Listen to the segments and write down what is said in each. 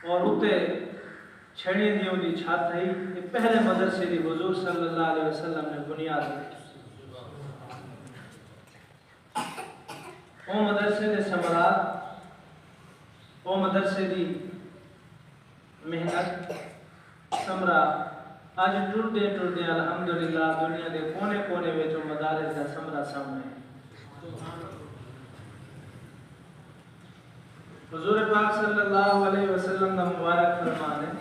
और उते छड़ी दियों दी छत थी ये पहले मदरसे दी हुजूर सल्लल्लाहु अलैहि वसल्लम ने बुनियाद रखी। ओ मदरसे दे समरात, ओ मदरसे दी मेहनत समरा आज टुरदे टुरदे अल्हम्दुलिल्लाह दुनिया के कोने कोने में जो मदारिस का समरा सामने है। हुजूर पाक सल्लल्लाहु अलैहि वसल्लम का मुबारक फरमान है,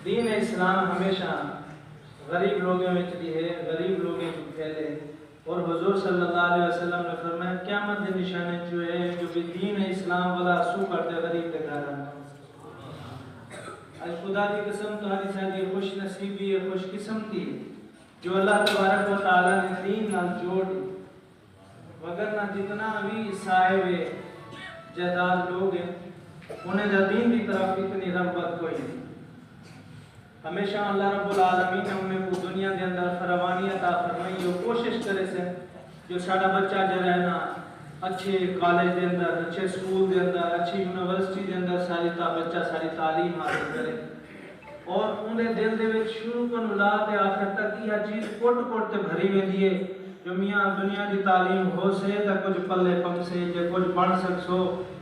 दीन इस्लाम हमेशा गरीब लोगों में चली है, गरीब लोगों को फैले। और हुजूर सल्लल्लाहु अलैहि वसल्लम ने फरमाया क़यामत के निशाने जो है जो भी दीन इस्लाम वाला सू करते गरीब के घर आज खुदा की कसम तुम्हारी सारी खुश नसीबी है, खुशकिस्मती जो अल्लाह तबारक व तआला ने दीन नाल जोड़, वगरना जितना भी साहिब जायदाद लोग हैं उन्हें दीन की तरफ इतनी रग़बत कोई नहीं। हमेशा अल्लाह रब्बुल आलमीन ने उन्हें को दुनिया के अंदर फरमानी अता फरमाई जो कोशिश करे से जो साडा बच्चा जो है ना अच्छे कॉलेज के अंदर, अच्छे स्कूल के अंदर, अच्छी यूनिवर्सिटी के अंदर सारी बच्चा सारी तालीम हासिल करे और उन्हें दिल दे विच शुरू को ला के आखिर तक यह चीज़ कोट कोट ते भरी वेंदी है जो मियाँ दुनिया की तालीम हो से तो कुछ पल्ले पक से जो कुछ बन सकसो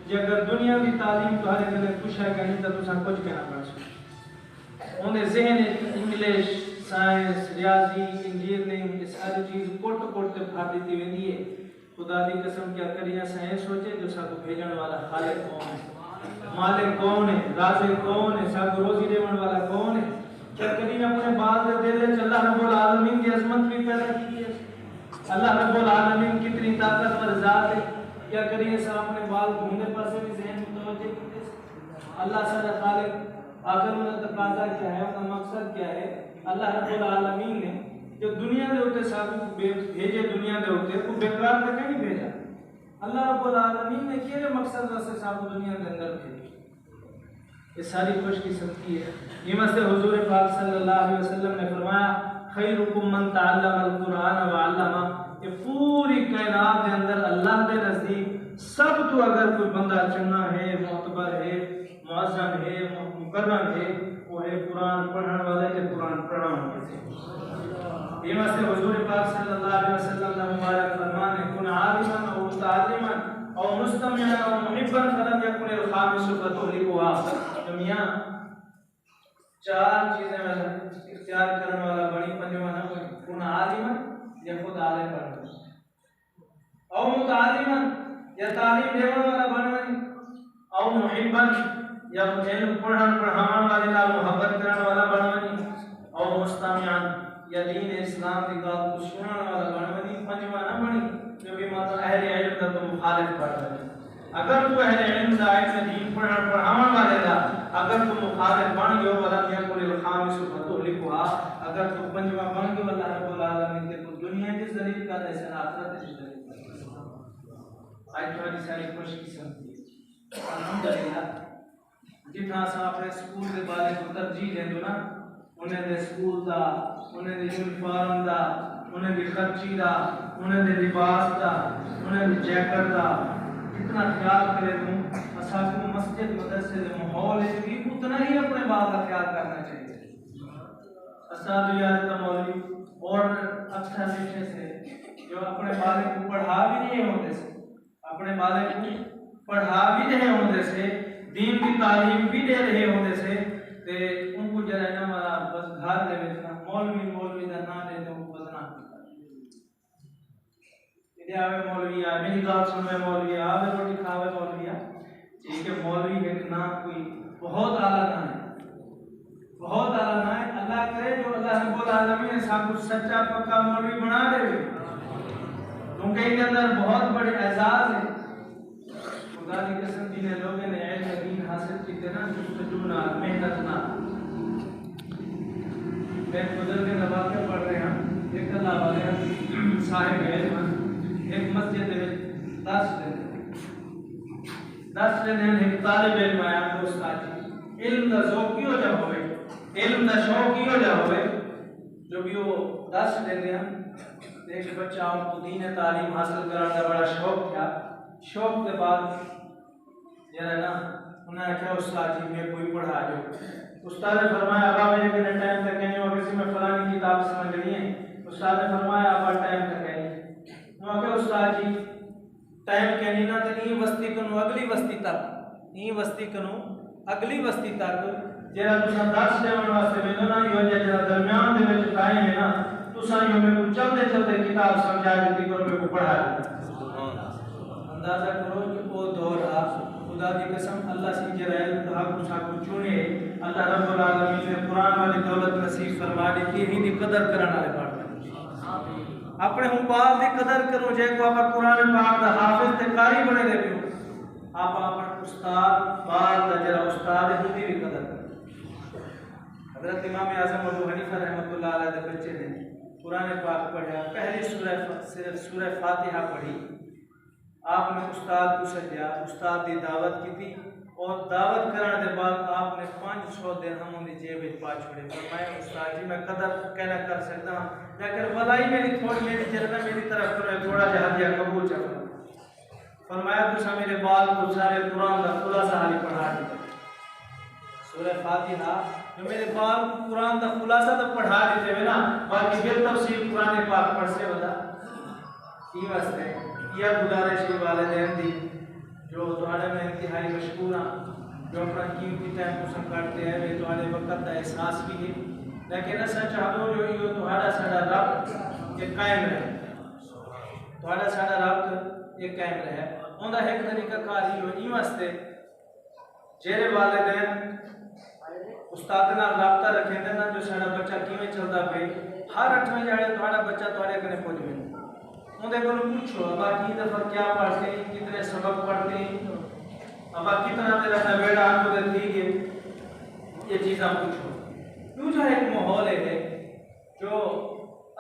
जे अगर दुनिया की तालीम तुम्हारे गले कुछ है कहीं तो तुम कुछ कहना पड़ सको। उन्हें जहन इंग्लिश, साइंस, रियाजी, इंजीनियरिंग ये सारी चीज़ कोट कोट के भर दी वेंदी है। खुदा की कसम क्या करिए सही सोचे जो सब भेजने वाला खालिक कौन है, मालिक कौन है, राज़िक कौन है, सब रोजी देने वाला कौन है। क्या करिए अपने बाल दे दिल अल्लाह रब्बुल आलमीन की अजमत भी पैदा की है, अल्लाह रब्बुल आलमीन कितनी ताकतवर ज़ात है। क्या करिए सब अपने बाल घूमने पासे भी ज़हन मुतवज्जह करते अल्लाह सारा खालिक आखिर उनका तकाजा क्या है, उनका मकसद क्या है। अल्लाह रब्बुल आलमीन ने जो दुनिया के उत्ते साबू भेजे दुनिया के उत्ते को बेकार तो नहीं भेजा। अल्लाह रब्बुल आलमीन ने केरे मकसद वास्ते साबू दुनिया के अंदर भेजे ये सारी खुशकिस्मती है। ये मसले हुजूर पाक सल्लल्लाहु अलैहि वसल्लम ने फरमाया खैरुकुम मन तअल्लमल कुरान व अल्लमा। ये पूरी कायनात के अंदर अल्लाह के नजदीक सब तो अगर कोई बंदा चंगा है, मोतबर है, मुअज़्ज़म है, मुकर्रम है वो है कुरान पढ़ने वाले के कुरान पढ़ाने वाले। ये मसले हुजूर पाक सल्लल्लाहु अलैहि वसल्लम का मुबारक फरमान है कुन आलिमन औ मुतअल्लिमन औ मुस्तमिअन औ मुहिब्बन फलम यकुन अल खामिसु फतुहलिकुहा। तो मियां चार चीजें वाला इख्तियार करने वाला बड़ी पंजवा ना कोई कुन आलिमन या खुद आलिम बन औ मुतअल्लिमन या तालीम देने वाला बनवनी औ मुहिब्बन या इल्म पढ़न पढ़ावन वाले नाल मोहब्बत करने वाला बनवनी औ मुस्तमिअन या दीन इस्लाम की बात को सुनने वाला बनवनी। पंजवा ना बनी जो भी मतलब अहले इल्म का तो मुखालिफ कर रहे। अगर तू अहले इल्म दा इल्म दीन पढ़न पढ़ावन वाले दा अगर तू मुखालिफ बन गयो वला या कुल खामिसु फतुहलिकुहा, अगर तू पंजवा बन गयो अल्लाह रब्बुल आलमीन के तू दुनिया की जलील कर दे सन आखिरत की जलील कर। आज तुम्हारी सारी खुशकिस्मती अल्हम्दुलिल्लाह जितना सा अपने स्कूल के बारे को तरजीह देंदो ना उन्हें दे स्कूल दा, उन्हें दे यूनिफॉर्म दा, उन्हें दे खर्ची दा, उन्हें दे लिबास दा, उन्हें दे जैकेट दा जितना ख्याल करे तुम असाकू मस्जिद मदरसे दे माहौल है भी उतना ही अपने बाल का ख्याल करना चाहिए। असादुयात का मौलवी और अच्छा विषय से जो अपने बाले को पढ़ा भी नहीं होते से, अपने बाले को पढ़ा भी नहीं होते से, दीन की तालीम भी दे रहे होते से ते उनको जरा ना मारा बस घर दे बेचना मौलवी का नाम ले तो बदनाम इधर आवे मौलवी आ मेरी बात सुन में मौलवी आवे रोटी खावे मौलवी आ ठीक है। मौलवी है ना कोई बहुत आला ना है, बहुत आला ना है। अल्लाह करे जो अल्लाह रब्बुल आलमीन ने सब सच्चा पक्का मौलवी बना दे क्योंकि इनके अंदर बहुत बड़े एजाज है। खुदा की कसम जिन लोगों ने इल्म दीन हासिल किए ना जुस्तजू ना मेहनत ना मैं बुजुर्ग के नवाज़ पढ़ रहे हैं एक अल्लाह वाले साहिब है एक मस्जिद में 10 दिन एक तालिब इल्म आया दोस्त आज इल्म दा शौकी हो जा होवे, इल्म दा शौकी हो जा होवे जो भी वो 10 दिन हैं एक बच्चा उनको दीन तालीम हासिल करने का बड़ा शौक था। शौक के बाद जरा ना उन्होंने कहा उस्ताद जी मैं कोई पढ़ा दो। उस्ताद ने फरमाया अब मेरे के टाइम तक कहने वाले से मैं फलानी किताब समझनी है। उस्ताद ने फरमाया अब टाइम तक है उन्होंने कहा उस्ताद जी टाइम कहनी ना तो नहीं वस्ती कनु अगली वस्ती तक नहीं वस्ती कनु अगली वस्ती तक जेरा तुसा दर्श देवन वास्ते वेंदो ना यो जेरा दरमियान दे विच टाइम है ना तुसा यो मेरे को चलते चलते किताब समझा देती करो मेरे को पढ़ा अंदाजा करो कि वो दौर आ खुदा की कसम अल्लाह से जराइल कहा कुछ को चुने अल्लाह रब्बुल आलमीन ने कुरान वाली दौलत नसीब फरमा दी कि ही दी कदर करने वाले बात अपने हुपाल दी कदर करो जे को आप कुरान पाक दा हाफिज ते कारी बने दे पियो आप अपन उस्ताद बाल दा जरा उस्ताद हिंदी भी कदर करो। हजरत इमाम आजम अबू हनीफा रहमतुल्लाह अलैह दे बच्चे ने कुरान पाक पढ़ा पहली सूरह सिर्फ सूरह फातिहा पढ़ी आपने उस्ताद को सजा उस्ताद की दावत की थी और दावत करने के बाद आपने 500 दिरहम उनकी जेब में पा छोड़े फरमाया उस्ताद जी मैं कदर कहना कर सकता लेकिन भलाई मेरी थोड़ी मेरी जरना मेरी तरफ करो थोड़ा सा हदिया कबूल चलो फरमाया तुसा मेरे बाल को सारे कुरान का खुलासा हाली पढ़ा दिया सूरह फातिहा जो मेरे बाल कुरान का खुलासा तो पढ़ा देते हुए ना बाकी फिर तफसील कुरान पाक पढ़ से बता की वास्ते यह गुजारिश वालिदैन दी जो तुम्हारे में इंतहाई मशहूर हैं जो अपना कीमती टाइम को काटते हैं वे तुम्हारे वक्त का एहसास भी है लेकिन ऐसा चाहो जो यो तुम्हारा सारा रब्त ये कायम रहे तुम्हारा सारा रब्त ये कायम रहे उनका एक तरीका कार ही हो वास्ते जेरे वालिदैन उस्ताद नाल राबता रखेंदे ना जो सारा बच्चा किवें चलदा पे हर 8वें जाड़े तुम्हारा बच्चा तुम्हारे कने पहुंच गया उनके को पूछो अब की दफा क्या पढ़ते हैं कितने सबक पढ़ते हैं अब कितना तेरा नवेड़ा आपको ठीक है ये चीज़ आप पूछो क्यों जो एक माहौल है जो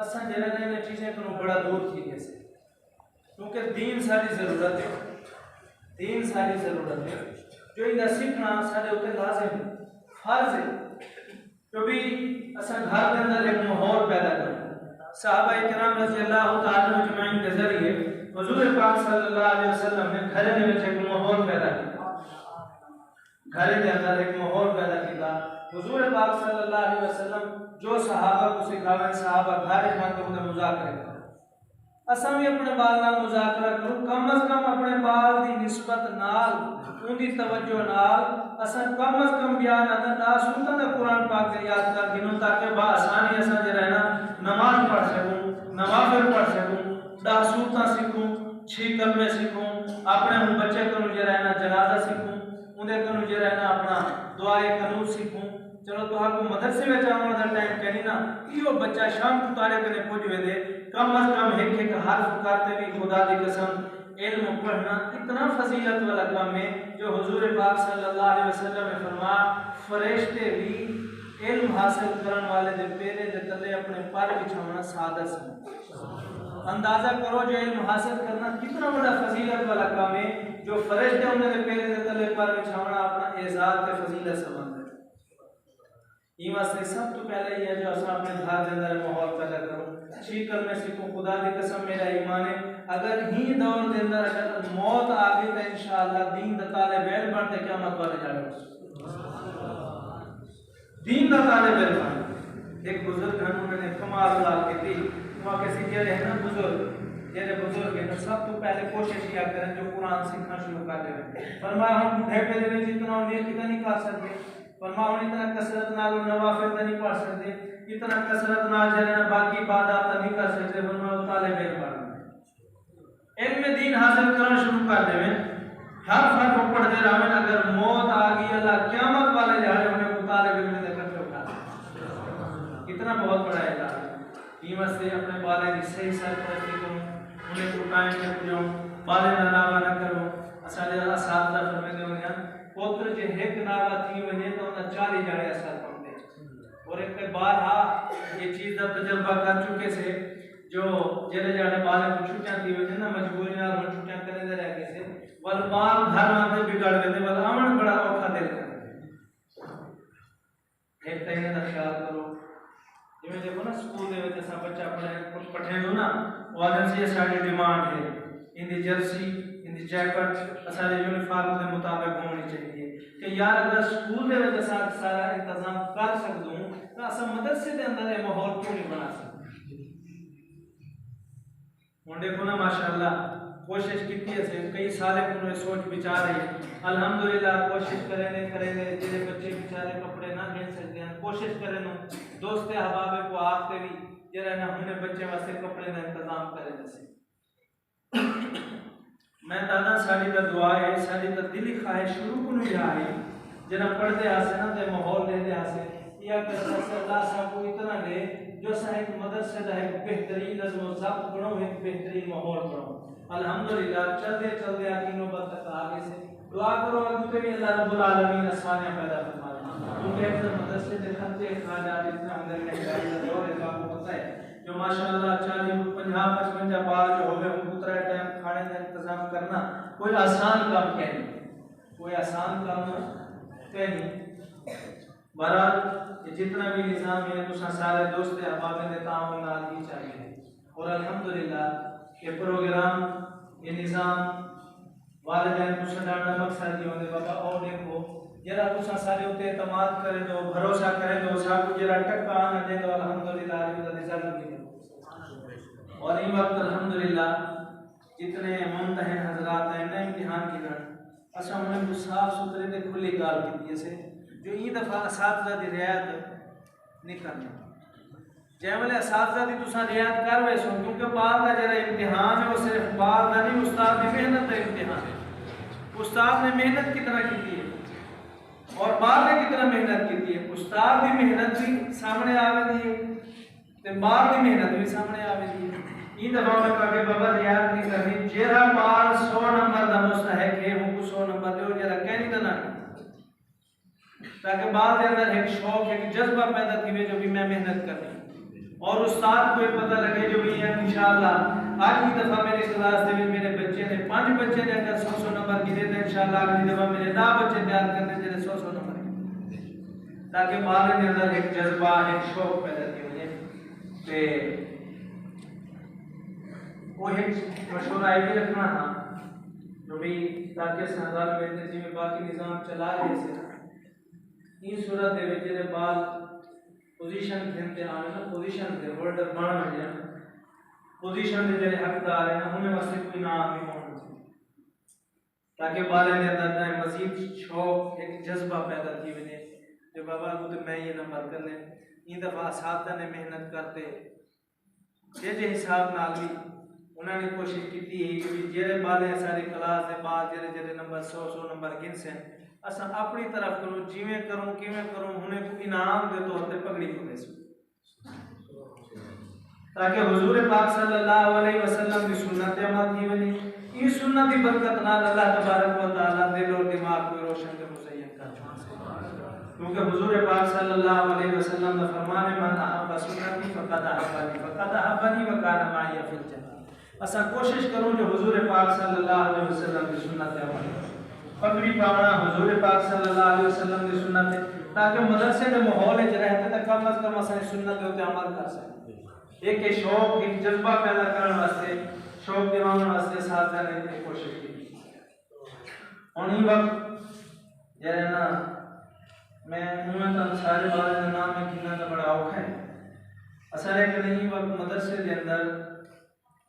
असा जरा नई चीज़ें को बड़ा दूर थी कैसे क्योंकि दीन सारी ज़रूरत है दीन सारी ज़रूरत है जो इनका सीखना सारे उत्ते लाजिम फर्ज है जो भी असा घर के अंदर एक माहौल पैदा कर साहबा इकराम रज़ी अल्लाह तआला अजमईन के जरिए हुजूर पाक सल्लल्लाहु अलैहि वसल्लम ने घर में एक माहौल पैदा किया घर के अंदर एक माहौल पैदा किया हुजूर पाक सल्लल्लाहु अलैहि वसल्लम जो सहाबा को सिखावे सहाबा घर में उनका मुज़ाकरा करें असम भी अपने बाल नाल मुज़ाकरा करो कम अज कम अपने बाल की निस्बत नाल उनकी तवज्जो नाल असा कम अज कम बयान अदा सुनता दा कुरान पाक के याद कर गिनो ताकि आसानी असा जो रहना नमाज पढ़ सकूं नवाफिल पढ़ सकूं 10 सूरतां सीखूं 6 कलमे सीखूं अपने उन बच्चे को जो रहना जनाजा सीखूं उन्हें को जो रहना अपना दुआए कनूत सीखूं चलो तो आपको मदरसे में जाने का टाइम कहनी ना यो बच्चा शाम को तारे कने पहुंच वेदे कम अज कम एक हर्फ करते भी खुदा की कसम इल्म पढ़ना इतना फजीलत वाला काम है जो हुजूर पाक सल्लल्लाहु अलैहि वसल्लम ने फरमाया फरिश्ते भी इल्म हासिल करने वाले दे पैरे दे तले अपने पर बिछाना सादस है अंदाजा करो जो इल्म हासिल करना कितना बड़ा फजीलत वाला काम है जो फरिश्ते उन्हें पैरे दे तले पर बिछाना अपना एजाज के फजीलत समझ ये वास्ते सब तो पहले ही है जो असा अपने घर के अंदर माहौल पैदा करो शीकल में सीखो खुदा की कसम मेरा ईमान है अगर ही दौर के अंदर अगर मौत आ गई तो इंशाअल्लाह दीन दा तालिब इल्म बनते क़यामत वाले जाने दीन दा तालिब इल्म एक बुजुर्ग हैं उन्होंने कमाल लाल की थी वहां के सीखे है ना जेरे बुजुर्ग है सब तो पहले कोशिश किया करें जो कुरान सीखना शुरू कर दे फरमाया हम बूढ़े पे में जितना उन्हें कितना नहीं कर सकते फरमाया इतना कसरत नाल नवाफिल नहीं पढ़ सकते इतना कसरत नाल जरा बाकी इबादत नहीं कर सकते फरमाया तालिब इल्म पढ़ना इल्म दीन हासिल करना शुरू कर देवे हर फर्क पढ़ते रहे अगर मौत आ गई अल्लाह क़यामत वाले जाने उन्हें तालिब इल्म दे इकट्ठे उठा कितना बहुत बड़ा है कीमत से अपने बाले की सही सरपरस्ती करो उन्हें को टाइम पे पूजो बाले ना नावा ना करो असाले साथ दा फरमाते होंगे पुत्र जे एक नावा थी वने तो उन 40 जाने असर पड़ते और एक बार हां ये चीज दा तजुर्बा कर चुके से जो जेले जाने बाले को छुट्टियां थी वने ना मजबूरी ना छुट्टियां करे दे रह के से वल माल घर में बिगाड़ देने वाला अमन बड़ा औखा दिल कर एक तैने दा ख्याल करो जिवें देखो ना स्कूल दे विच सा बच्चा पढ़े दो ना वादन से साडी डिमांड है इन दी जर्सी इन दी जैकेट असारे यूनिफॉर्म के मुताबिक होनी चाहिए कि यार अगर स्कूल दे वजह से सारा इंतजाम कर सकदूं तो अस मदरसे के अंदर ये माहौल क्यों नहीं बना सकते। हुण देखो ना माशाअल्लाह कोशिश की कई साल को सोच विचार है अल्हम्दुलिल्लाह कोशिश करें जेरे बच्चे बेचारे कपड़े ना ले सकते हैं कोशिश करें दोस्त अहबाब को आपके भी जरा ना हमने बच्चे वास्ते कपड़े का इंतजाम करें से मैं दादा साड़ी का दुआ है साड़ी का दिली ख्वाहिश शुरू को नहीं है जना पढ़ते आसे ना ते माहौल लेते आसे या करता से अल्लाह साहब को इतना दे जो सा एक मदरसे का एक बेहतरीन नज़्म व ज़ब्त बनो एक बेहतरीन माहौल बनो अल्हम्दुलिल्लाह चलते चलते आगे नौबत तक आगे से दुआ करो अल्लाह भी अल्लाह रब्बुल आलमीन आसानियां पैदा फरमाए क्योंकि एक मदरसे के खर्चे खर्चात इतना अंदर में गाड़ी का दौर है तो आपको पता है जो माशाअल्लाह 40 50 55 बार जो हो गए उनको उतरा टाइम खाने का इंतजाम करना कोई आसान काम क्या नहीं कोई आसान काम क्या नहीं। बहरहाल जितना भी निज़ाम है तो सारे दोस्त अहबाब ने ताउन नाल ही चाहिए और अल्हम्दुलिल्लाह ये प्रोग्राम ये निज़ाम वालिदैन को सदाना मकसद ये होने बाबा और देखो जरा तुसा सारे उते एतमाद करे दो भरोसा करे दो सब जरा टक्का न दे दो अल्हम्दुलिल्लाह ये रिजल्ट भी दे और इन वक्त अल्हम्दुलिल्लाह जितने मुमतहिन हजरात हैं ना इम्तिहान की गण असा उन्हें को साफ सुथरे ते खुली गाल की से जो ई दफा असातिज़ा दी रियायत नहीं करना जैमले असातिज़ा दी तुसा रियायत कर वैसो क्योंकि बार का जरा इम्तिहान है वो सिर्फ बार का नहीं उस्ताद की मेहनत का इम्तिहान है। उस्ताद ने मेहनत कितना की है और बार ने कितना मेहनत की है उस्ताद की मेहनत भी सामने आवेगी है ते बार की मेहनत भी सामने आवेगी है। ई दफा में कहा बाबा रियायत नहीं करनी जेरा बार 100 नंबर का मुस्तहक है वो 100 नंबर दो जरा कहनी तो ना ताकि बाद के अंदर एक शौक एक जज्बा पैदा थी जो भी मैं मेहनत करनी और उस्ताद को ये पता लगे जो भी है इंशाअल्लाह आज की दफा मेरी क्लास में मेरे बच्चे ने 5 बच्चे ने अगर 100 नंबर गिरे तो इंशाअल्लाह अगली दफा मेरे 10 बच्चे तैयार करने जैसे 100 नंबर ताकि बाद के अंदर एक जज्बा एक शौक पैदा थी मुझे ते वो एक मशवरा ये रखना था जो भी ताकि सरदार में जी में बाकी निजाम चला रहे से इन सूरत दे विच जेरे बाल पोजीशन खेलते आवे ना पोजीशन दे वर्ड बन वजे पोजीशन दे जेरे हकदार है ना उन्हें वास्ते कोई नाम भी होना चाहिए ताकि बाले ने अंदर मजीद शौक एक जज्बा पैदा थी वजे जो बाबा को तो मैं ये नंबर करने इन दफा सादा ने मेहनत करते जे हिसाब नाल भी उन्होंने कोशिश की थी कि जेरे बाले सारी क्लास के बाद जेरे जेरे नंबर 100 नंबर गिन से असा अपनी तरफ करूं जिवें करूं किवें करूं हुने को इनाम दे तौर पे पगड़ी पकड़े ताकि हुजूर पाक सल्लल्लाहु अलैहि वसल्लम की सुन्नत अमल की वनी ई सुन्नत की बरकत नाल अल्लाह तबारक व तआला दिल और दिमाग को रोशन के मुज़य्यन कर क्योंकि हुजूर पाक सल्लल्लाहु अलैहि वसल्लम का फरमान है मन अहब्ब सुन्नती फक़द अहब्बनी व काना माई फिल जन्नत असा कोशिश करूं जो हुजूर पाक सल्लल्लाहु अलैहि वसल्लम की सुन्नत अमल पगड़ी पावना हुजूर पाक सल्लल्लाहु अलैहि वसल्लम की सुन्नत है ताकि मदरसे के माहौल में रहते तो कम अज कम असा सुन्नत के ऊपर अमल कर सके एक शौक एक जज्बा पैदा करने वास्ते शौक दिलाने वास्ते साथ जाने की कोशिश की और ई वक्त जरे ना मैं मुंह तो सारे बारे का नाम है गिनना तो बड़ा औखा है असर है कि नहीं वक्त मदरसे के अंदर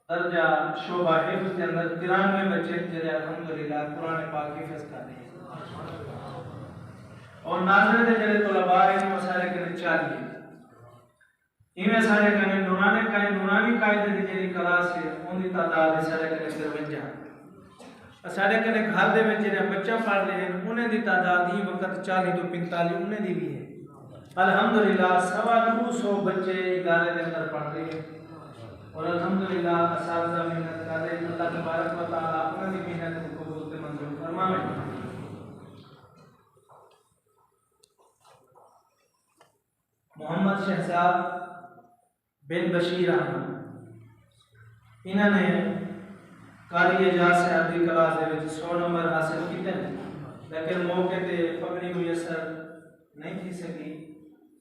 दर्जा शोभा हिफ्ज़ के अंदर 93 बच्चे जरे अल्हम्दुलिल्लाह कुरान पाक हिफ्ज़ कर रहे और नाज़रे दे जरे तलबा है वो सारे के 40 इनमें सारे के नूरानी कायदे दी जरी क्लास है उनकी तादाद है सारे के 53 सारे के घर दे में जरे बच्चा पढ़ रहे हैं उन्हें दी तादाद ही वक्त 40 तो 45 उन्हें दी भी है अल्हम्दुलिल्लाह 250 बच्चे इदारे के अंदर पढ़ रहे हैं और अल्हम्दुलिल्लाह असातिज़ा मेहनत कर रहे हैं अल्लाह तबारक व तआला अपनी मेहनत को कबूल मंजूर फरमावे। मोहम्मद शहजाद बिन बशीर अहमद इन्होंने कारी एजाज से अरबी क्लास दे विच 100 नंबर हासिल किए लेकिन मौके पे पगड़ी मुयसर नहीं थी सकी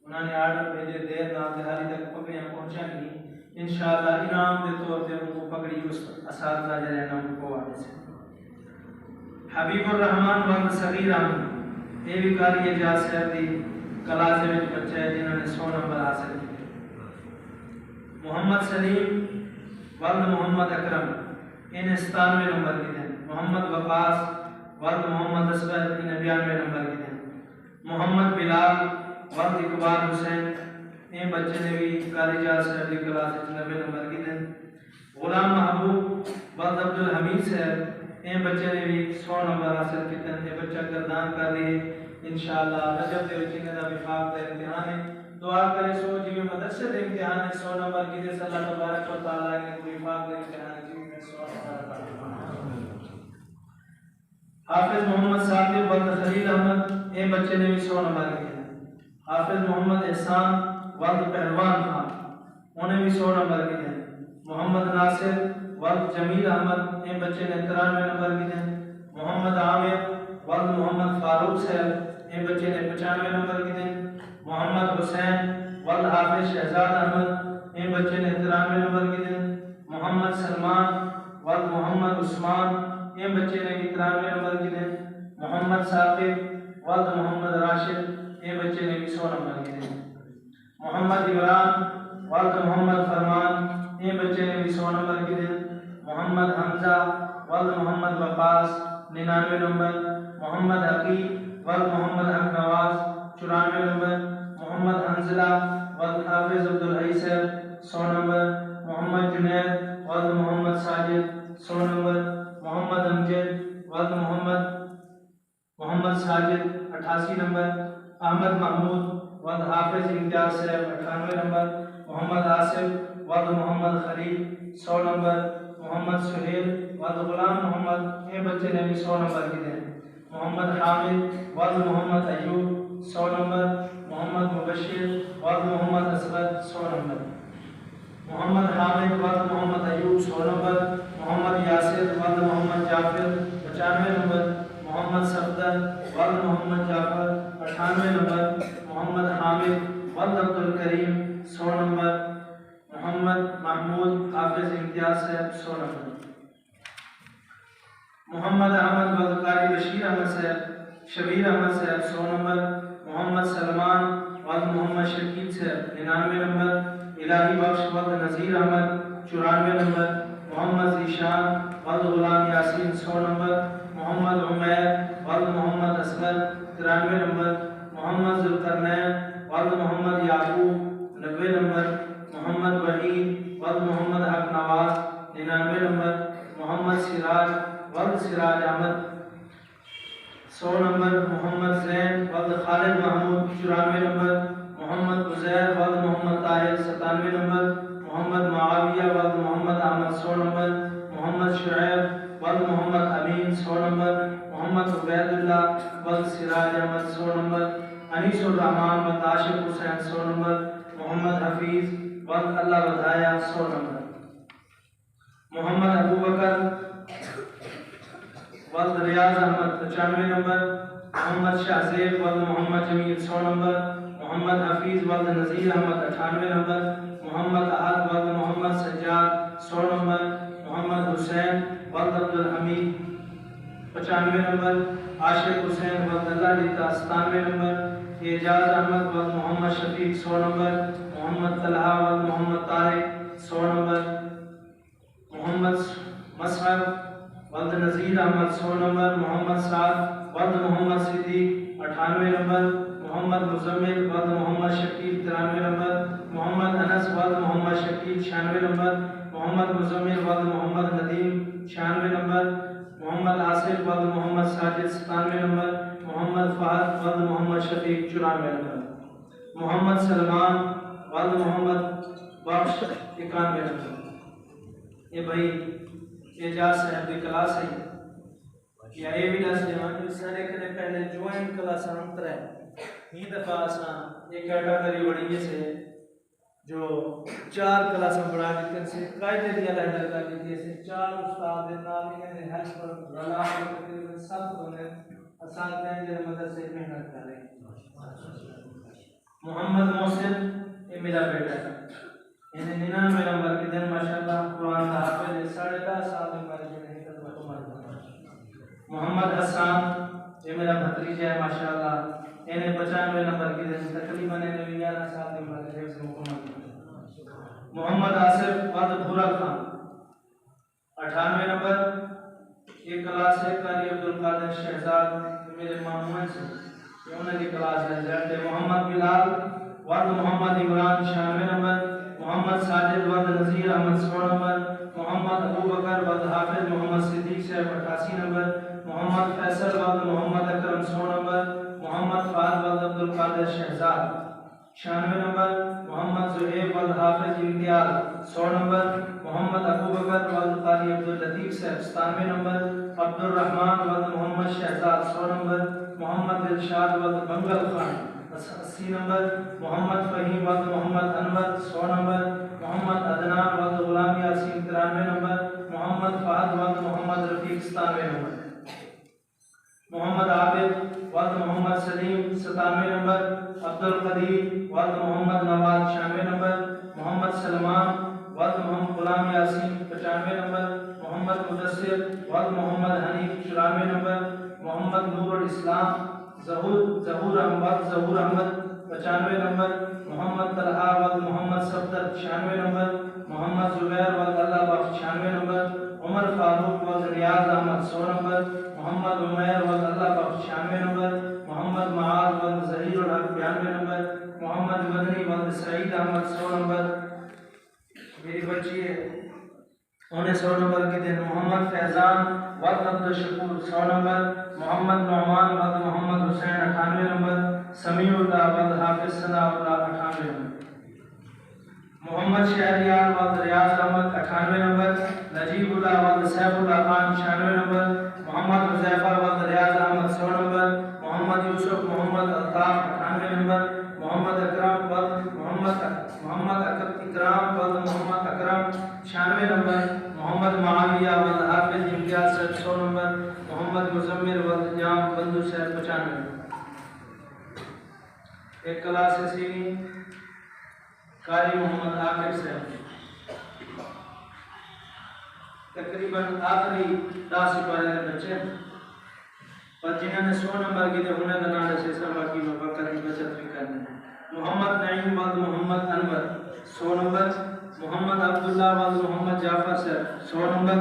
उन्होंने आर्डर भेजे देर नाल दिहाड़ी तक पगड़ियां पहुंचा नहीं इंशाअल्लाह इनाम के तौर पे उनको पगड़ी उस असातिज़ा जरे नाम को आने से हबीबुर रहमान बंद सगीर अहमद ये भी कारी एजाज साहब की क्लास में बच्चे हैं जिन्होंने 100 नंबर हासिल किए। मोहम्मद सलीम वल्द मोहम्मद अकरम इन्हें 97 नंबर की दें। मोहम्मद वकास वल्द मोहम्मद असगर इन्हें 92 नंबर की दें। मोहम्मद बिलाल वल्द इकबाल हुसैन ये बच्चे ने भी कारी एजाज साहब की क्लास में 90 नंबर की दें। गुलाम महबूब वल्द अब्दुल हमीद साहब ये बच्चे ने भी 100 नंबर हासिल किए। ये बच्चा गर्दान कर लिए इंशाअल्लाह रजब दे विच दा विफाक दा इम्तिहान है। दुआ करे सो जी मदरसे दे इम्तिहान है 100 नंबर की दे अल्लाह तबारक व तआला ने विफाक दे इम्तिहान जी में 100 नंबर हाफिज मोहम्मद साकिब वल्द खलील अहमद ये बच्चे ने भी 100 नंबर किए। हाफिज मोहम्मद एहसान वल्द पहलवान खान उन्हें भी 100 नंबर किए। मोहम्मद नासिर वल्द जमील अहमद ये बच्चे ने 93 नंबर किए। मोहम्मद आमिर वल्द मोहम्मद फारूक साहब ये बच्चे ने 95 नंबर किए। मोहम्मद हुसैन वल्द हाफिज शहजाद अहमद ये बच्चे ने 93 नंबर किए। मोहम्मद सलमान वल्द मोहम्मद उस्मान ये बच्चे ने 93 नंबर किए। मोहम्मद साकिब वल्द मोहम्मद राशिद ये बच्चे ने 100 नंबर किए। मोहम्मद इमरान वल्द मोहम्मद फरमान ये बच्चे ने 100 नंबर किए। मोहम्मद हमजा वल्द मोहम्मद वकास 99 नंबर। मोहम्मद हकीम वल्द मोहम्मद हक नवाज 94 नंबर। मोहम्मद हंजला वल्द हाफिज अब्दुल हई साहब 100 नंबर। मोहम्मद जुनैद वल्द मोहम्मद साजिद 100 नंबर। मोहम्मद अमजद वल्द मोहम्मद साजिद 88 नंबर। अहमद महमूद वल्द हाफिज इम्तियाज साहब 98 नंबर। मोहम्मद आसिफ वल्द मोहम्मद खलील 100 नंबर। मोहम्मद सुहेल वल्द गुलाम मोहम्मद ये बच्चे ने भी 100 नंबर किए। मोहम्मद हामिद वल्द मोहम्मद अयूब 100 नंबर। मोहम्मद मुबशिर वल्द मोहम्मद असगद 100 नंबर। मोहम्मद हामिद वल्द मोहम्मद अयूब 100 नंबर। मोहम्मद यासिर वल्द मोहम्मद जाफर 95 नंबर। मोहम्मद सफदर वल्द मोहम्मद जाफर 98 नंबर। मोहम्मद हामिद वल्द अब्दुल करीम 100 नंबर। मोहम्मद महमूद हाफिज इम्तियाज साहब 100 नंबर। मोहम्मद अहमद वल्द कारी बशीर अहमद साहब शबीर अहमद साहब 100 नंबर। मोहम्मद सलमान वल्द मोहम्मद शकील साहब 99 नंबर। इलाही बख्श वल्द नज़ीर अहमद 94 नंबर। मोहम्मद ज़ीशान वल्द गुलाम यासीन 100 नंबर। मोहम्मद उमैर वल्द मोहम्मद असगर 93 नंबर। मोहम्मद ज़ुल्करनैन वल्द मोहम्मद याकूब 90 नंबर। मोहम्मद वहीद वल्द मोहम्मद हक नवाज 99 नंबर। मोहम्मद सिराज वल्द सिराज अहमद 100 नंबर। मोहम्मद जैन वल्द खालिद महमूद 94 नंबर। मोहम्मद उज़ैर वल्द मोहम्मद ताहिर 97 नंबर। मोहम्मद मुआविया वल्द मोहम्मद अहमद 100 नंबर। मोहम्मद शुएब वल्द मोहम्मद अमीन 100 नंबर। मोहम्मद उबैदुल्लाह वल्द सिराज अहमद 100 नंबर। अनीसुर रहमान वल्द आशिफ हुसैन 100 नंबर। मोहम्मद हफीज वल्द अल्लाह वधाया 100 नंबर। मोहम्मद अबू बकर वल्द रियाज अहमद 95 नंबर। मोहम्मद शाहजेब वल्द मोहम्मद जमील 100 नंबर। मोहम्मद हफीज वल्द नज़ीर अहमद 98 नंबर। मोहम्मद अहद वल्द मोहम्मद सज्जाद 100 नंबर। मोहम्मद हुसैन वल्द अब्दुल हमीद 95 नंबर। आशिक हुसैन वल्द अल्लाह लिता 97 नंबर। एजाज अहमद वल्द मोहम्मद शफीक 100 नंबर। मोहम्मद तलहा वल्द मोहम्मद तारिक 100 नंबर। मोहम्मद मसहर वल्द नज़ीर अहमद 100 नंबर। मोहम्मद साद वल्द मोहम्मद सिद्दीक 98 नंबर। मोहम्मद मुज़म्मिल वल्द मोहम्मद शकील 93 नंबर। मोहम्मद अनस वल्द मोहम्मद शकील 96 नंबर। मोहम्मद मुज़म्मिल वल्द मोहम्मद नदीम 96 नंबर। मोहम्मद आसिफ वल्द मोहम्मद साजिद 97 नंबर। मोहम्मद फ़हद वल्द मोहम्मद शफीक 94 नंबर। मोहम्मद सलमान वल्द मोहम्मद बख्श 91 नंबर। ये भाई एजाज साहब की क्लास है या ये भी दस जवान सारे कने पहले ज्वाइन क्लास अंतर है ही दफा असा एक कैटेगरी बड़ी से जो 4 क्लास पढ़ा देते से कायदे दिया लहर कर देती से 4 उस्ताद दे नाल इन्हें हेल्प कर रला तकरीबन सब बने आसान जे मदद से मेहनत कर रहे। मोहम्मद मोहसिन ये मेरा बेटा है इन्हें 99 नंबर के दिन माशाल्लाह कुरान का हाफिज 10.5 साल में पढ़ के नहीं तो उम्र। मोहम्मद हसन ये मेरा भतीजा है माशाल्लाह 95 नंबर की तकरीबन 11 साल की उम्र है से मुकम्मल। मोहम्मद आसिफ वल्द भूरा खान 98 नंबर। ये क्लास है कारी अब्दुल कादिर शहजाद मेरे मामून से ये उन्होंने क्लास है रिजल्ट है। मोहम्मद बिलाल वल्द मोहम्मद इमरान 96 नंबर। मोहम्मद साजिद वल्द नज़ीर अहमद 100 नंबर। मोहम्मद अबू बकर वल्द हाफिज मोहम्मद सिद्दीक साहब 88 नंबर। मोहम्मद फैसल वल्द मोहम्मद अकरम 100 नंबर। मोहम्मद फाद वल्द अब्दुल कादिर शहजाद 96 नंबर। मोहम्मद जुहैब वल्द हाफिज इम्तियाज 100 नंबर। मोहम्मद अबू बकर वल्द कारी अब्दुल लतीफ साहब 97 नंबर। अब्दुल रहमान वल्द मोहम्मद शहजाद 100 नंबर। मोहम्मद दिलशाद वल्द बंगल खान 80 नंबर। मोहम्मद फहीम वल्द मोहम्मद अनवर 100 नंबर। मोहम्मद अदनान वल्द गुलाम यासीन 93 नंबर। मोहम्मद फहद वल्द मोहम्मद रफीक 97 नंबर। मोहम्मद आबिद वल्द मोहम्मद सलीम 97 नंबर। अब्दुल कदीर वल्द मोहम्मद नवाज 96 नंबर। मोहम्मद सलमान वल्द मोहम्मद गुलाम यासीन 95 नंबर। मोहम्मद मुदस्सिर वल्द मोहम्मद हनीफ 94 नंबर। मोहम्मद नूरुल इस्लाम ज़हूर अहमद 95 नंबर। मोहम्मद तलहा वल्द मोहम्मद सफदर 96 नंबर। मोहम्मद जुबैर वल्द अल्लाह बख्श 96 नंबर। उमर फारूक वल्द रियाज अहमद 100 नंबर। मोहम्मद उमैर वल्द अल्लाह बख्श 96 नंबर। मोहम्मद माज वल्द ज़हीरुल हक 92 नंबर। मोहम्मद मदनी वल्द सईद अहमद 100 नंबर। मेरी बच्ची है उन्हें 100 नंबर के दिन। मोहम्मद फैजान वल्द अब्दुल शकूर 100 नंबर। मोहम्मद नौमान वल्द मोहम्मद हुसैन 98 नंबर। समीउल्लाह वल्द हाफिज Sanaullah 98 number. Mohammad Shahryar वल्द Riyaz Ahmad 98 number. Najibullah वल्द Saifullah Khan 96 number. Mohammad Huzaifa वल्द Riyaz Ahmad 100 number. Mohammad Yusuf Mohammad Altaf 98 number. Mohammad इकराम वल्द मोहम्मद अकरम 96 नंबर। मोहम्मद माविया वल्द हाफिज इम्तियाज 100 नंबर। मोहम्मद मुजम्मिल वल्द जाम बंधु 95 नंबर। एक क्लास है सीनी कारी मोहम्मद आकिब साहब तकरीबन आखिरी 10 वाले बच्चे पर जिन्होंने 100 नंबर की थे उन्हें नाम से सब की वक्त की बचत भी करनी। मोहम्मद नईम वल्द मोहम्मद अनवर 100 नंबर। मोहम्मद अब्दुल्ला वल्द मोहम्मद जाफर साहब 100 नंबर।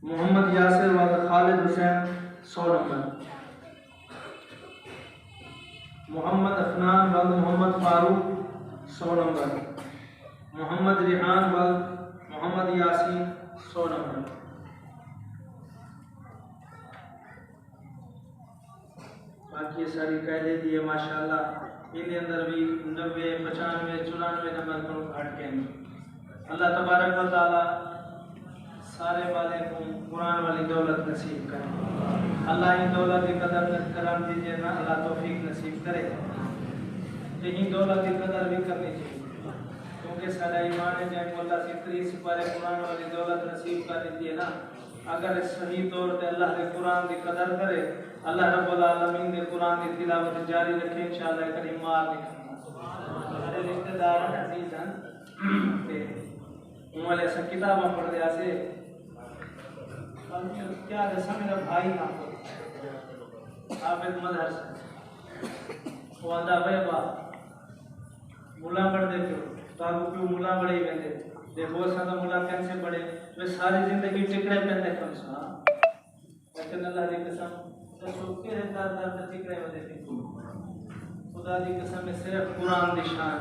मोहम्मद यासिर वल्द खालिद हुसैन 100 नंबर। मोहम्मद अफनान वल्द मोहम्मद फारूक 100 नंबर। मोहम्मद रिहान वल्द मोहम्मद यासीन 100 नंबर। बाकी ये सारी कायदे दिए माशाल्लाह इनके अंदर भी 90 95 94 नंबर को हट के अल्लाह तबारक व तआला सारे वाले को कुरान वाली दौलत नसीब करे। अल्लाह इन दौलत की कदर करम दीजिए ना अल्लाह तौफीक नसीब करे। लेकिन दौलत की कदर भी करनी चाहिए क्योंकि सारा ईमान है जब अल्लाह से 30 सिपारे कुरान वाली दौलत नसीब कर देती है ना अगर सही तौर पे अल्लाह के कुरान की कदर करे अल्लाह रब्बुल आलमीन के कुरान की तिलावत जारी रखे इंशाअल्लाह करीम मार निकलना। हमारे रिश्तेदार अजीज हैं के उमले से किताबें पढ़ दिया से क्या जैसा मेरा भाई आप एक मदर से वादा भाई बा मुला पढ़ देते हो तो आपको क्यों मुला बड़े ही कहते देखो सा तो मुला कैसे पढ़े वे सारी जिंदगी टिकड़े पहनते कम सा लेकिन अल्लाह की कसम तो सोचते हैं दार टिकड़े में देते खुदा की कसम में सिर्फ कुरान दी शान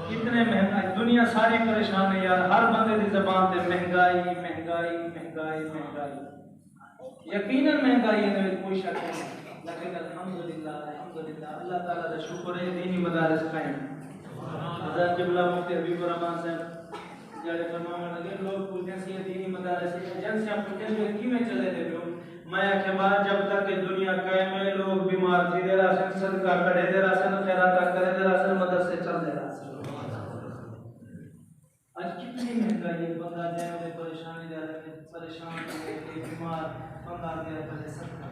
कितने महंगा दुनिया सारी परेशान है यार हर बंदे की ज़बान पे महंगाई महंगाई महंगाई महंगाई यकीनन महंगाई है कोई शक नहीं लेकिन अल्हम्दुलिल्लाह अल्लाह ताला का शुक्र है दीनी मदारिस कायम हज़रत क़िबला मुफ्ती हबीबुर रहमान साहब जड़े फरमाने लगे लोग पूछते हैं ये दीनी मदारिस जन से आप पूछते हैं कि में चले थे लोग मैं के बाद जब तक कि दुनिया कायम है लोग बीमार थी दे राशन सदका करे दे राशन खैरात करे दे राशन मदद से चल दे राशन आज कितनी महंगाई है बंदा जाए में परेशानी जा रहे परेशान है बीमार बंदा गया पहले सदका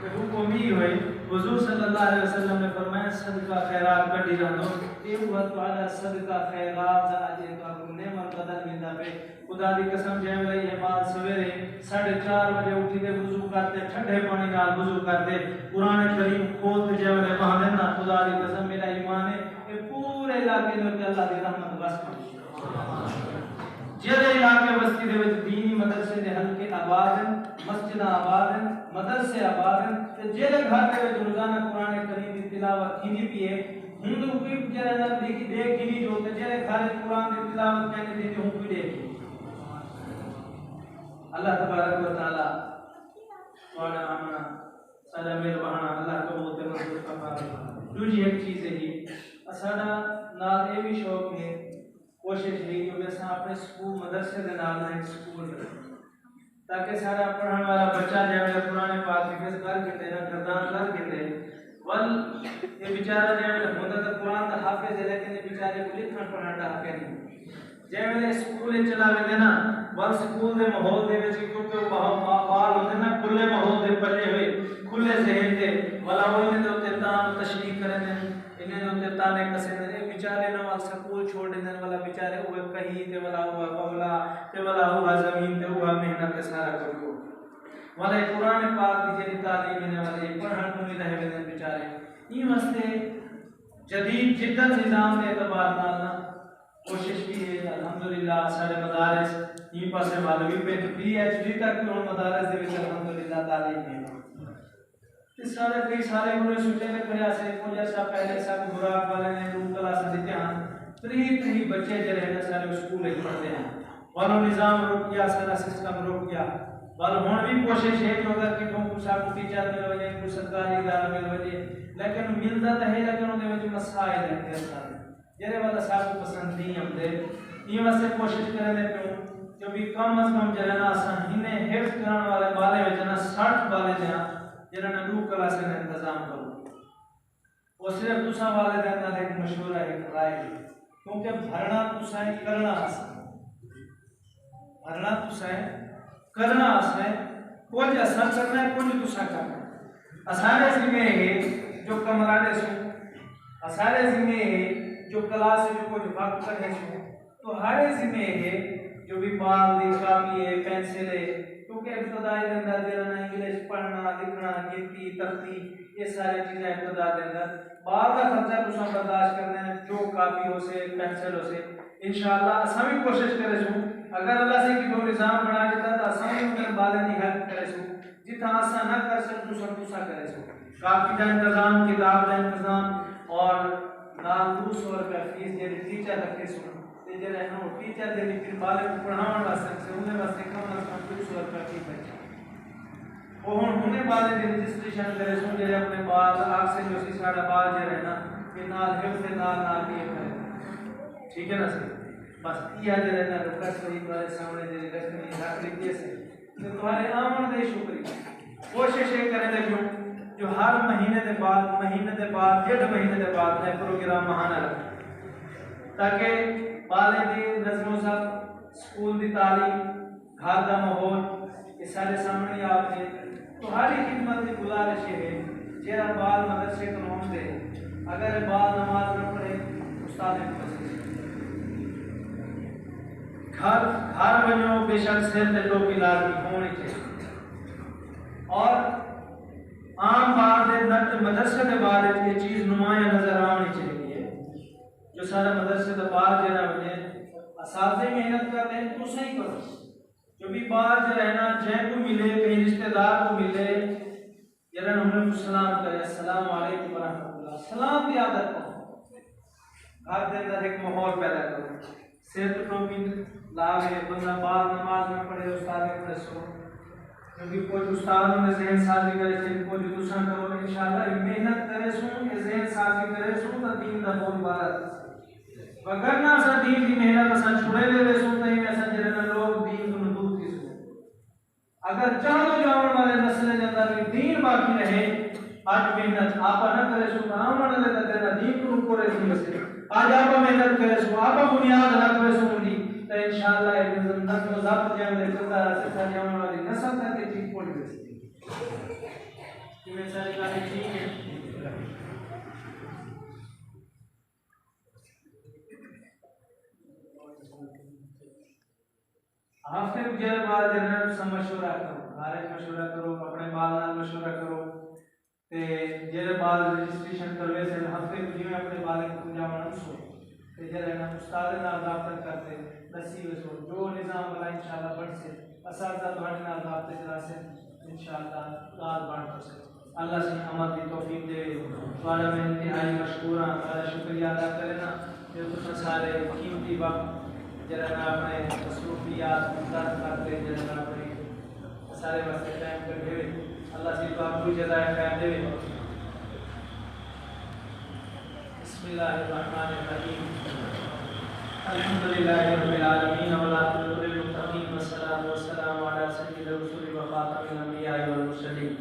कि हुक्म ही हुई हुजूर सल्लल्लाहु अलैहि वसल्लम ने फरमाया सदका खैरात का डिरानो ए वक्त वाला सदका खैरात अजे का गुने मन बदल मिलदा पे खुदा दी कसम जे वाली ये बात सवेरे 4:30 बजे उठी के वुजू करते ठंडे पानी नाल वुजू करते कुरान करीम खोल के जे वाले महाने ना खुदा दी कसम मेरा ईमान है ये पूरे इलाके में अल्लाह दी रहमत बस कर जेरे इलाके बस्ती दे विच दीनी मदरसे दे हल्के आबाद हैं मस्जिद आबाद हैं मदरसे आबाद हैं ते जेरे घर दे विच रोजाना कुरान करीम दी तिलावत थींदी पई है हुन कोई जरा ना देखी देख ही नहीं जो ते जेरे घर कुरान दी तिलावत कहने दी हुन कोई देख अल्लाह तबारक व तआला वाला आमना साडा मेहरबान अल्लाह कबूल ते मंजूर फरमावे दूजी एक चीज है जी साडा नाल ए भी शौक है कोशिश है कि वैसा अपने स्कूल मदरसे के नाल ना स्कूल ताकि सारा पढ़ने वाला बच्चा जो पुराने पाक हिफ्ज़ कर के ना गर्दान कर के वल ये बेचारा जो होता तो कुरान का हाफिज है लेकिन ये बेचारे को लिखना पढ़ना हक नहीं जे वेले स्कूल चला वेंदे ना वल स्कूल दे माहौल दे विच क्योंकि बाल होते ना खुले माहौल दे पले हुए खुले जहन दे वला वो ने तो तान तशरीह करने इन्हें जो ताने कसे ने बेचारे ना वाल स्कूल छोड़ देने वाला बेचारे वो कहीं ते वाला हुआ बवला ते वाला हुआ जमीन ते हुआ मेहनत के सारा करो वाले कुरान पाक की जेरी तालीम देने वाले पढ़न को नहीं रहे वेंदे बेचारे ई वास्ते जदीद जिद्दत निजाम के एतबार नाल ना कोशिश की है अल्हम्दुलिल्लाह सारे मदारस ई पासे मालवी पे पीएचडी तक उन मदारस दे विच अल्हम्दुलिल्लाह तालीम है इस सारे कई सारे उन्होंने सोचे के खड़े से को जैसा पहले सब बुराक वाले ने रूम क्लास देते हैं त्रीह बच्चे जो रहने सारे स्कूल में पढ़ते हैं वालों निजाम रोक गया सारा सिस्टम रोक गया वालों हुन भी कोशिश है कि अगर कि को सब टीचर मिल वजे को सरकारी इदारा मिल वजे लेकिन मिलता तो है लेकिन उनके विच मसाइल है सारे जेरे वाला साहब को पसंद नहीं हमदे ई वास्ते कोशिश करे क्यों जो भी कम अज कम जरा आसान इन्हें हिफ्ज करने वाले बाले विच ना 60 बाले जरा जरा ना दो क्लास का इंतजाम करो वो सिर्फ तुसा वाले दे अंदर एक मशवरा है राय क्योंकि भरना तुसा है करना आसान भरना तुसा है करना आसान है कुछ असर करना है कुछ तुसा करना है असारे जिम्मे है जो कमराने सु असारे जिम्मे है जो क्लास में कुछ वक्त करे सु तो हर जिम्मे है जो भी बाल दी कापी है पेंसिल है क्योंकि इब्तदाई के अंदर जरा इंग्लिश पढ़ना लिखना गिनती तख्ती ये सारी चीजें इब्तदा के अंदर बाल का खर्चा तुसा बर्दाश्त करना है जो कापी हो से पेंसिल हो से इंशाअल्लाह असा भी कोशिश करे सु अगर अल्लाह से की जो निजाम बना देता तो असा भी उनके बाले की हेल्प करे सु जितना आसा ना कर सकूं सब तुसा करे सु कापी का इंतजाम किताब का इंतजाम और नाल 200 रुपया फीस जे टीचर रखे सु ते जे रहनो टीचर दे फिर बाले को पढ़ावन वास्ते से उन्हें वास्ते कम ना कम 200 रुपया फीस बचे वो हुने बाले दे रजिस्ट्रेशन करे सु जे अपने बाल आग से जो सी सारा बाल जे रहना के नाल हिफ्ज से नाल ये करे ठीक है ना सर बस ये जे रहना रुकस वही तुम्हारे सामने जे रखनी रख लीजिए से तो तुम्हारे आमन दे शुक्रिया कोशिश ये करे देखो जो हर महीने के बाद 1.5 महीने के बाद मैं प्रोग्राम महाना रख ताकि बाले दी नज़रों सब स्कूल दी तालीम घर का माहौल ये सारे सामने आपके तो हर खिदमत की गुजारिश है जेरा बाल मदरसे को दे अगर बाल नमाज न पढ़े उस्ताद घर घर वनो बेशक सिर ते टोपी लाजमी होनी चाहिए और आम बात है नट मदरसे के बाद ये चीज नुमाया नजर आनी चाहिए जो सारा मदरसे के बाद जरा बने असासे मेहनत करते हैं तो सही करो जो भी बाहर जो रहना जय को मिले कहीं रिश्तेदार को मिले जरा उन्हें सलाम करे अस्सलाम वालेकुम व रहमतुल्लाह सलाम की आदत करो घर के अंदर एक माहौल पैदा करो सिर टोपी लावे बंदा बाल नमाज में पढ़े उस्ताद के पढ़े सो क्योंकि कोई उस्ताद ने ज़हन साजी करे थे कोई दूसरा करो इंशाअल्लाह मेहनत करे सो ये ज़हन साजी करे सो तो दीन दा बोल बात अगर ना सा दीन की मेहनत असा छुड़े ले सो नहीं ऐसा जरा लोग दीन को दूर की सो अगर चाहो जावन वाले नस्ल के अंदर भी दीन बाकी रहे आज मेहनत आपा न करे सो आम वाले का तेरा दीन को पूरे दिन से आज आपा मेहनत करे सो आपा बुनियाद रख सो दी तो इंशाअल्लाह ये जिंदा को ज़ात जान ले करता से जाने वाली नस्ल तक चीज पहुंच गई जिम्मे सारी गाली ठीक है। हफ्ते गुजर बाद जनरल से मशवरा करो, घर मशवरा करो, अपने बाल नाल मशवरा करो ते जेरे बाल रजिस्ट्रेशन करवे से हफ्ते गुजर अपने बाल को पूजा मनसो ते जेरे ना उस्ताद नाल राब्ता करते नसीब सो जो निजाम वाला इंशाल्लाह बढ़ से असादा तुम्हारे नाल राब्ते जरा से इंशाल्लाह रात बढ़ से अल्लाह से अमल की तौफीक दे। तुम्हारा मैं इंतहाई मशकूर हां, तुम्हारा शुक्रिया अदा करना जो तुम सारे कीमती वक्त जरा ना अपने मसरूफियात मुद्दत करते जरा ना अपने सारे वक्त टाइम कर देवे। अल्लाह से तो आपको जज़ाए खैर देवे। बिस्मिल्लाहिर्रहमानिर्रहीम अल्हम्दुलिल्लाहि रब्बिल आलमीन वल आक़िबतु लिल मुत्तक़ीन वस्सलातु वस्सलामु अला सय्यिदिर रुसुलि व ख़ातमिल अंबिया'i वल मुरसलीन।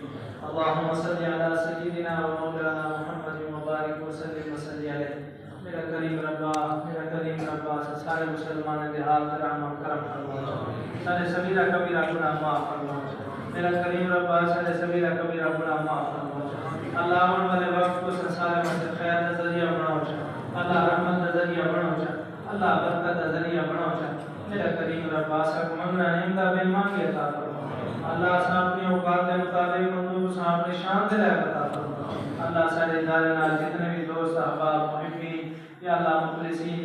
अल्लाहुम्मा सल्लि अला सय्यिदिना व मौलाना मुहम्मदिन व बारिक व सल्लिम व सल्लि अलैहि। मेरा करीम रब्बा सारे मुसलमानों के हाल रहम करम फरमा, सारे सगीरा कबीरा गुनाह माफ फरमा। मेरा करीम रब्बा सारे सगीरा कबीरा गुनाह माफ फरमा। अल्लाह आने वाले वक्त को सारे में खैर का जरिया बनाओ, अल्लाह रहमत का जरिया बनाओ, अल्लाह बरकत का जरिया बनाओ। मेरा करीम रब्बा सब मंगना नेमदा बे मांगे अता फरमा। अल्लाह सा अपनी औकात के मुताबिक मंगू सा अपनी शान दे अता फरमा। अल्लाह सारे दारे नाल जितने भी दोस्त अहबाब मुहिब्बीन या अल्लाह मुखलिसीन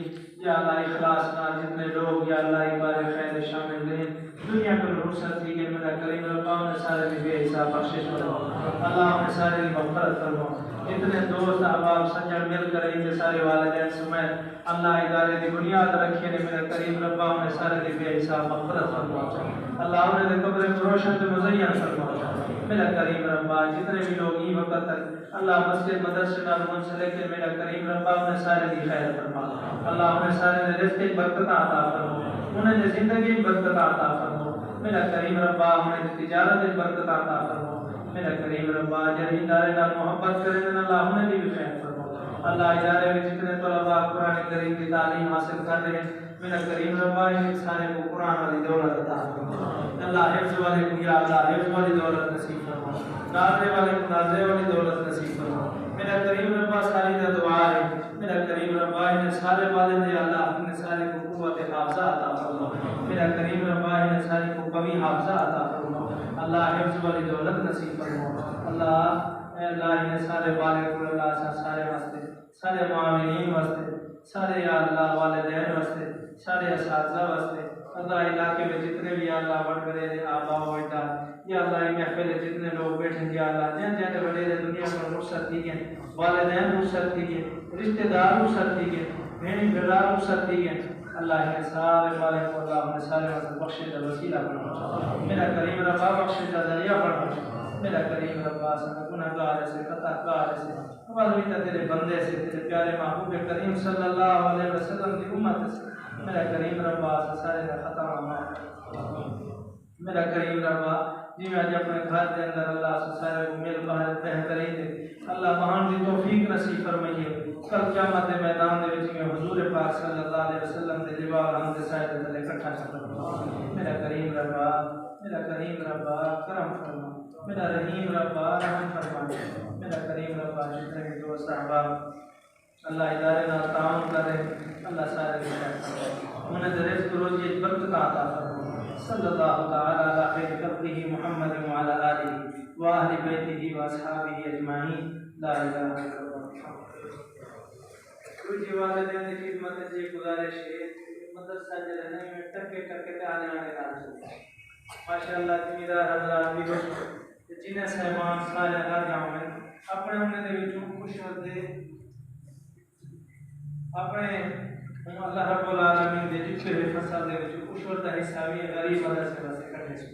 या अल्लाह इखलास नाल जितने लोग या अल्लाह इबारे खैर शामिल हैं दुनिया को रुखसत दी के मेरा करीम रब्बा ने सारे की बेहिसाब बख्शिश फरमा। अल्लाह ने सारे की मग़फ़िरत फरमा। जितने दोस्त अहबाब सज्जन मिलकर इनके सारे वालिदैन समेत अल्लाह इदारे की बुनियाद रखी ने मेरा करीम रब्बा ने सारे की बेहिसाब मग़फ़िरत फरमा। अल्लाह ने कब्र को रोशन से मुज़य्यन फरमा। मेरा करीम रब्बा जितने भी लोग ई वक्त तक अल्लाह मस्जिद मदरसे नाल मुंसलिक है मेरा करीम रब्बा ने सारे की खैर फरमा। अल्लाह ने सारे दे रिज़्क़ में बरकत अता फरमा, उन्हें जिंदगी में बरकत अता फरमा। मेरा करीम रब्बा उन्हें तिजारत में बरकत अता फरमा। मेरा करीम रब्बा जब इदारे नाल मोहब्बत करें अल्लाह उन्हें भी खैर फरमा। अल्लाह इदारे में जितने तलबा कुरान करीम की तालीम हासिल कर रहे हैं मेरा करीम रब्बा इन सारे को कुरान वाली दौलत अता फरमा। अल्लाह हिफ्ज़ वाले को या अल्लाह हिफ्ज़ वाली दौलत नसीब फरमा, नाज़े वाले को नाज़े वाली दौलत नसीब फरमा। मेरा करीम रब्बा सारी दा दुआ है मेरा करीम रब्बा इन सारे वाले ने अल्लाह अपने सारे को कुव्वत हाफ़िज़ा अता फरमा। मेरा करीम रब्बा इन सारे को कवी हाफ़िज़ा अता फरमा। अल्लाह हिफ्ज़ वाली दौलत नसीब फरमा। अल्लाह इन सारे वाले को अल्लाह सारे वास्ते सारे मुआमिनीन वास्ते सारे या अल्लाह वालिदैन वास्ते सारे असातिज़ा वास्ते अल्लाह इलाके में जितने भी अल्लाह बढ़ बड़े आबा होता या अल्लाह महफिल जितने लोग बैठे या अल्लाह जन जन बड़े दुनिया पर रुखसत दी गए, वालिदैन रुखसत दी गए, रिश्तेदार रुखसत दी गए, भेड़ी बेदार रुखसत दी गए। अल्लाह के सारे वाले को अल्लाह ने सारे वास्ते बख्शे का वसीला बना। मेरा करीम रब्बा बख्शे का जरिया बना। मेरा करीम रब्बा से गुनाहगार से खताकार से वालिदा तेरे बंदे से तेरे प्यारे महबूब करीम सल्लल्लाहु अलैहि वसल्लम की उम्मत से मेरा करीम रब्बा से सारे का खत्म हुआ। मेरा करीम रब्बा जी मैं आज अपने घर के अंदर अल्लाह से सारे को मिल बाहर बेहतरीन दे अल्लाह महान की तौफीक नसीब फरमाइए। कल क़यामत के मैदान दे विच में हुजूर पाक सल्लल्लाहु अलैहि वसल्लम दे लिवा हम दे साए दे तले इकट्ठा कर। मेरा करीम रब्बा करम फरमा। मेरा रहीम रब्बा रहम फरमा। मेरा करीम रब्बा जितने भी दोस्त अहबाब अल्लाह इदारे नाल ताउन करे अल्लाह सारे के साथ उन्हें रिज़्क़ रोज़ी बरकत अता फरमा। सल्लल्लाहु तआला अला खैरि खल्क़िही मुहम्मद व अला आलिहि व अहलि बैतिही व अस्हाबिही अजमाइन ला इलाहा इल्लल्लाह। कुछ वालिदैन की खिदमत से गुजारिश है मदरसा जलने में टके टके आने वाले नाल माशाअल्लाह जिम्मेदार हज़रात भी बस जिन्हें सहमान सारे हर गाँव में अपने उन्हें दे विचों कुछ होते अपने अल्लाह रब्बुल आलमीन दे जितने भी फसल दे विचों कुछ होता हिस्सा भी गरीब मदरसे वास्ते करने से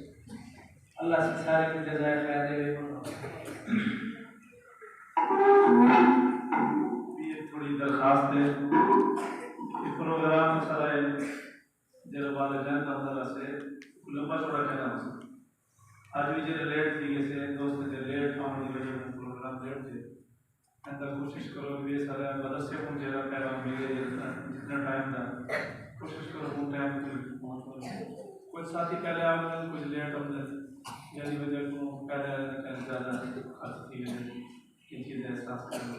अल्लाह से सारे को जज़ाए खैर दे। ये थोड़ी दरखास्त है ये प्रोग्राम सारा जरा वालिदैन का तरह से लंबा चौड़ा कहना हो आज भी जरा लेट थी जैसे दोस्त जरा लेट आने की वजह से प्रोग्राम लेट थे अंदर कोशिश करो कि ये सारा मदरसे को जरा पैगाम मिले जितना टाइम था कोशिश करो वो टाइम पे पहुँचो। कुछ साथी पहले आए कुछ लेट आते जल्दी वजह को पैदा करने ज़्यादा खाती थी, ये चीज़ें एहसास कर लो।